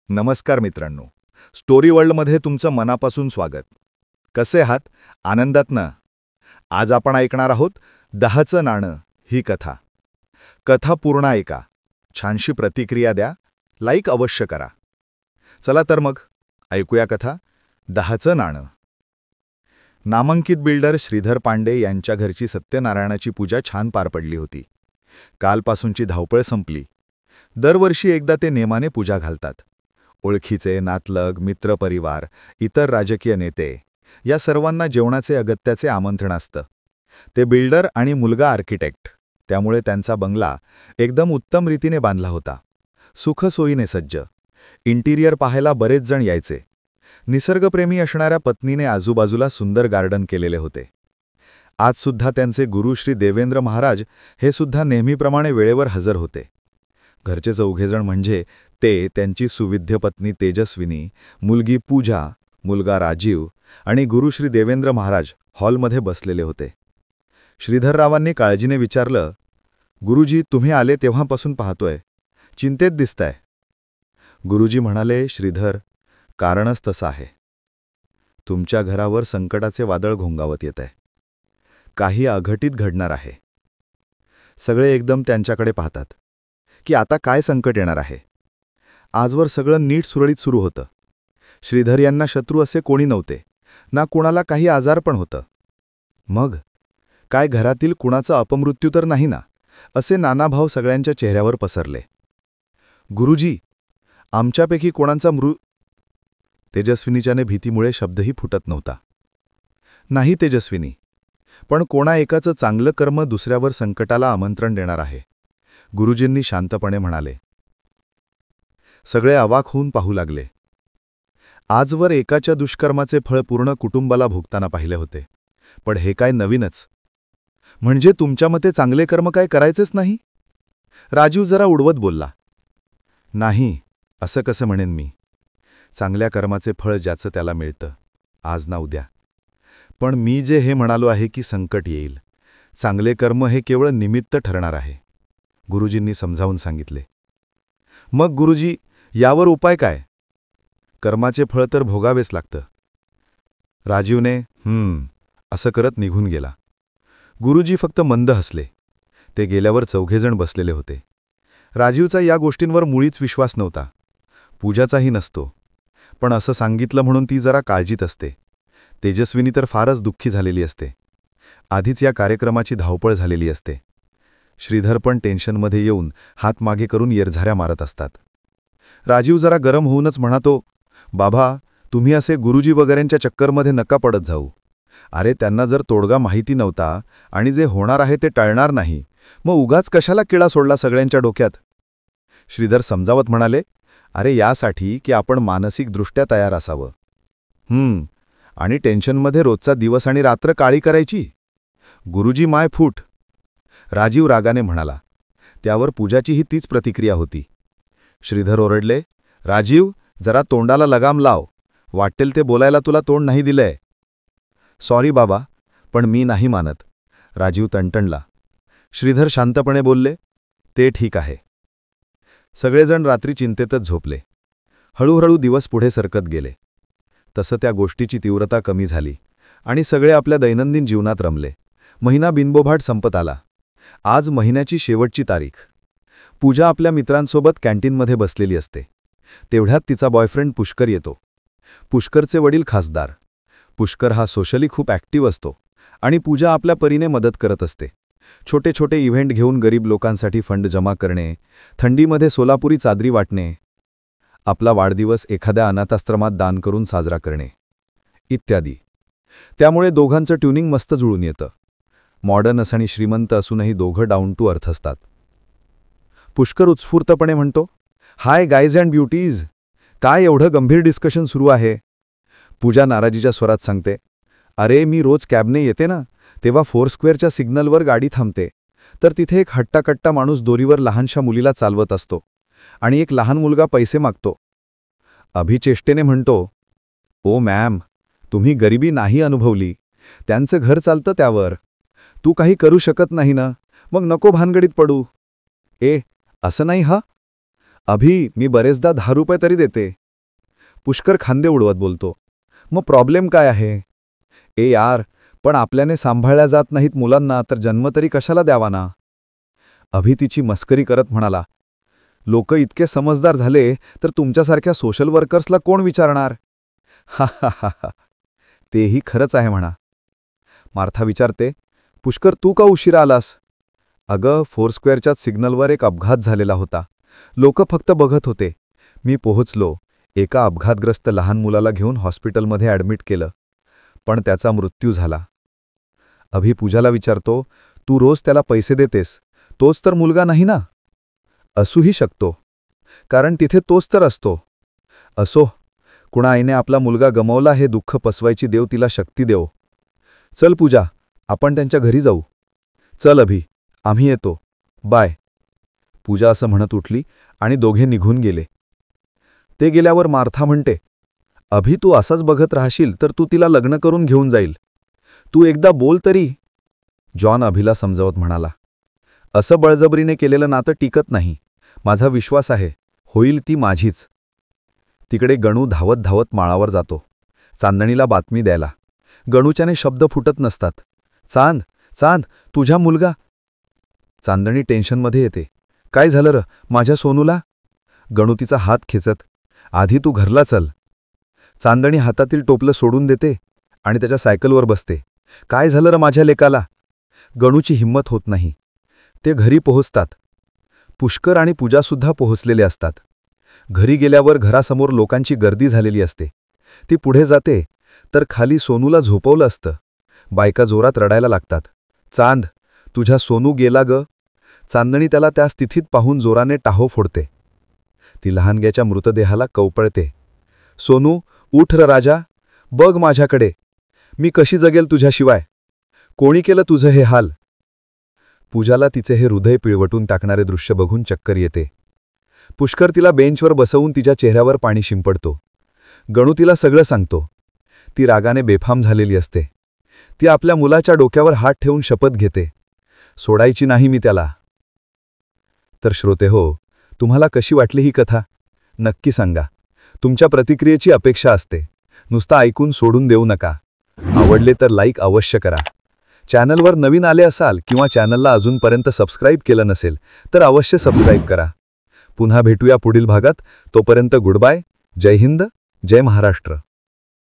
नमस्कार मित्रांनो, स्टोरी वर्ल्डमध्ये तुमचं मनापासून स्वागत. कसे आहात? आनंदात ना? आज आपण ऐकणार आहोत 10चं नाणं ही कथा. कथा पूर्ण ऐका, छानशी प्रतिक्रिया द्या, लाईक अवश्य करा. चला तर मग ऐकूया कथा 10चं नाणं. नामांकित बिल्डर श्रीधर पांडे यांच्या घरची सत्यनारायणाची पूजा छान पार पडली होती. कालपासूनची धावपळ संपली. दरवर्षी एकदा ते नेमाने पूजा घालतात. ओळखीचे, नातलग, मित्रपरिवार, इतर राजकीय नेते या सर्वांना जेवणाचे अगत्याचे आमंत्रण असतं. ते बिल्डर आणि मुलगा आर्किटेक्ट, त्यामुळे त्यांचा बंगला एकदम उत्तम रीतीने बांधला होता. सुखसोयीने सज्ज. इंटिरियर पाहायला बरेच जण यायचे. निसर्गप्रेमी असणाऱ्या पत्नीने आजूबाजूला सुंदर गार्डन केलेले होते. आजसुद्धा त्यांचे गुरु श्री देवेंद्र महाराज हे सुद्धा नेहमीप्रमाणे वेळेवर हजर होते. घरचे चौघेजण म्हणजे ते, त्यांची सुविद्य पत्नी तेजस्विनी, मुलगी पूजा, मुलगा राजीव आणि गुरु श्री देवेंद्र महाराज हॉलमध्ये बसलेले होते. श्रीधररावांनी काळजीने विचारलं, गुरुजी तुम्ही आले तेव्हापासून पाहतोय, चिंतेत दिसताय. गुरुजी म्हणाले, श्रीधर, कारणच तसं आहे. तुमच्या घरावर संकटाचे वादळ घोंगावत येत आहे. काही अघटित घडणार आहे. सगळे एकदम त्यांच्याकडे पाहतात की आता काय संकट येणार आहे. आजवर सगळं नीट सुरळीत सुरू होतं. श्रीधर यांना शत्रू असे कोणी नव्हते, ना कोणाला काही आजार पण होतं. मग काय घरातील कुणाचं अपमृत्यू तर नाही ना, असे नानाभाव सगळ्यांच्या चेहऱ्यावर पसरले. गुरुजी, आमच्यापैकी कोणाचा तेजस्विनीच्याने भीतीमुळे शब्दही फुटत नव्हता. नाही तेजस्विनी, पण कोणा एकाचं चांगलं कर्म दुसऱ्यावर संकटाला आमंत्रण देणार आहे, गुरुजींनी शांतपणे म्हणाले. सगळे अवाक होऊन पाहू लागले. आजवर एकाच्या दुष्कर्माचे फळ पूर्ण कुटुंबाला भोगताना पाहिले होते, पण हे काय नवीनच. म्हणजे तुमच्या मते चांगले कर्म काय करायचेच नाही? राजीव जरा उडवत बोलला. नाही, असं कसं म्हणेन मी. चांगल्या कर्माचे फळ ज्याचं त्याला मिळतं, आज ना उद्या. पण मी जे हे म्हणालो आहे की संकट येईल, चांगले कर्म हे केवळ निमित्त ठरणार आहे, गुरुजींनी समजावून सांगितले. मग गुरुजी, यावर उपाय काय? कर्माचे फळ तर भोगावेच लागतं. राजीवने असं करत निघून गेला. गुरुजी फक्त मंद हसले. ते गेल्यावर चौघेजण बसलेले होते. राजीवचा या गोष्टींवर मुळीच विश्वास नव्हता. पूजाचाही नसतो. पण असं सांगितलं म्हणून ती जरा काळजीत असते. तेजस्विनी तर फारच दुःखी झालेली असते. आधीच या कार्यक्रमाची धावपळ झालेली असते. श्रीधर पण टेन्शनमध्ये येऊन हात मागे करून येरझाऱ्या मारत असतात. राजीव जरा गरम होऊनच म्हणातो, बाबा, तुम्ही असे गुरुजी वगैरेंच्या चक्करमध्ये नका पडत जाऊ. अरे, त्यांना जर तोडगा माहिती नव्हता आणि जे होणार आहे ते टळणार नाही, मग उगाच कशाला किळा सोडला सगळ्यांच्या डोक्यात? श्रीधर समजावत म्हणाले, अरे यासाठी की आपण मानसिकदृष्ट्या तयार असावं. आणि टेन्शनमध्ये रोजचा दिवस आणि रात्र काळी करायची? गुरुजी माय फूट. राजीव रागाने म्हणाला. त्यावर पूजाचीही तीच प्रतिक्रिया होती. श्रीधर ओरडले, राजीव, जरा तोंडाला लगाम लाव. वाटेल ते बोलायला तुला तोंड नाही दिलंय. सॉरी बाबा, पण मी नाही मानत. राजीव तणतणला. श्रीधर शांतपणे बोलले, ते ठीक आहे. सगळेजण रात्री चिंतेतच झोपले. हळूहळू दिवस पुढे सरकत गेले. तसं त्या गोष्टीची तीव्रता कमी झाली आणि सगळे आपल्या दैनंदिन जीवनात रमले. महिना बिनबोभाट संपत आला. आज महिन्याची शेवटची तारीख. पूजा आपल्या मित्रांसोबत कॅन्टीनमध्ये बसलेली असते. तेवढ्यात तिचा बॉयफ्रेंड पुष्कर येतो. पुष्करचे वडील खासदार. पुष्कर हा सोशली खूप ॲक्टिव्ह असतो आणि पूजा आपल्या परीने मदत करत असते. छोटे छोटे इव्हेंट घेऊन गरीब लोकांसाठी फंड जमा करणे, थंडीमध्ये सोलापुरी चादरी वाटणे, आपला वाढदिवस एखाद्या अनाथाश्रमात दान करून साजरा करणे, इत्यादी. त्यामुळे दोघांचं ट्युनिंग मस्त जुळून येतं. मॉडर्न आणि श्रीमंत असूनही दोघं डाऊन टू अर्थ असतात. पुष्कर उत्स्फूर्तपणे म्हणतो, हाय गाईज अँड ब्युटीज, काय एवढं गंभीर डिस्कशन सुरू आहे? पूजा नाराजीच्या स्वरात सांगते, अरे मी रोज कॅबने येते ना, तेव्हा फोरस्क्वेअरच्या सिग्नलवर गाडी थांबते, तर तिथे एक हट्टाकट्टा माणूस दोरीवर लहानशा मुलीला चालवत असतो आणि एक लहान मुलगा पैसे मागतो. अभिचेष्टेने म्हणतो, ओ मॅम, तुम्ही गरिबी नाही अनुभवली. त्यांचं घर चालतं त्यावर. तू काही करू शकत नाही ना, मग नको भानगडीत पडू. असं नाही हा. अभि, मी बरेचदा 10 रुपये तरी देते. पुष्कर खांदे उडवत बोलतो. मग प्रॉब्लेम काय आहे? ए यार, पण आपल्याने सांभाळल्या जात नाहीत मुलांना तर जन्म तरी कशाला द्यावा ना? अभि तिची मस्करी करत म्हणाला, लोक इतके समजदार झाले तर तुमच्यासारख्या सोशल वर्कर्सला कोण विचारणार? हा हा हा हा, तेही खरंच आहे म्हणा. मार्था विचारते, पुष्कर तू का उशिरा आलास? अगं, फोरस्क्वेअरच्याच सिग्नलवर एक अपघात झालेला होता. लोक फक्त बघत होते. मी पोहोचलो. एका अपघातग्रस्त लहान मुलाला घेऊन हॉस्पिटलमध्ये ॲडमिट केलं. पण त्याचा मृत्यू झाला. अभि पूजाला विचारतो, तू रोज त्याला पैसे देतेस, तोच तर मुलगा नाही ना? असूही शकतो, कारण तिथे तोच तर असतो. असो, कुणा आईने आपला मुलगा गमावला हे दुःख पसवायची देव तिला शक्ती देवो. चल पूजा, आपण त्यांच्या घरी जाऊ. चल अभि, आम्ही येतो. बाय. पूजा असं म्हणत उठली आणि दोघे निघून गेले. ते गेल्यावर मार्था म्हणते, अभि तू असाच बघत राहशील तर तू तिला लग्न करून घेऊन जाईल. तू एकदा बोल तरी. जॉन अभिला समजावत म्हणाला, असं बळजबरीने केलेलं नातं टिकत नाही. माझा विश्वास आहे, होईल ती माझीच. तिकडे गणू धावत धावत माळावर जातो, चांदणीला बातमी द्यायला. गणूच्याने शब्द फुटत नसतात. चांद, चांद, तुझा मुलगा. चांदणी टेन्शनमध्ये येते. काय झालं र माझ्या सोनूला? गणू तिचा हात खेचत, आधी तू घरला चल. चांदणी हातातील टोपलं सोडून देते आणि त्याच्या सायकलवर बसते. काय झालं र माझ्या लेकाला? गणूची हिंमत होत नाही. ते घरी पोहोचतात. पुष्कर आणि पूजासुद्धा पोहोचलेले असतात. घरी गेल्यावर घरासमोर लोकांची गर्दी झालेली असते. ती पुढे जाते तर खाली सोनूला झोपवलं असतं. बायका जोरात रडायला लागतात. चांद, तुझा सोनू गेला ग. चांदणी त्याला त्या स्थितीत पाहून जोराने टाहो फोडते. ती लहानग्याच्या मृतदेहाला कवपळते. सोनू, उठ र राजा, बघ माझ्याकडे. मी कशी जगेल तुझ्याशिवाय? कोणी केलं तुझं हे हाल? पूजाला तिचे हे हृदय पिळवटून टाकणारे दृश्य बघून चक्कर येते. पुष्कर तिला बेंचवर बसवून तिच्या चेहऱ्यावर पाणी शिंपडतो. गणू तिला सगळं सांगतो. ती रागाने बेफाम झालेली असते. ती आपल्या मुलाच्या डोक्यावर हात ठेवून शपथ घेते, सोडायची नाही मी त्याला. तर श्रोते हो, तुम्हाला कशी वाटली ही कथा? नक्की सांगा. तुमच्या प्रतिक्रियेची अपेक्षा असते. नुसतं ऐकून सोडून देऊ नका. आवडले तर लाईक अवश्य करा. चॅनलवर नवीन आले असाल किंवा चॅनलला अजूनपर्यंत सबस्क्राईब केलं नसेल तर अवश्य सबस्क्राईब करा. पुन्हा भेटूया पुढील भागात. तोपर्यंत गुड बाय. जय हिंद, जय महाराष्ट्र.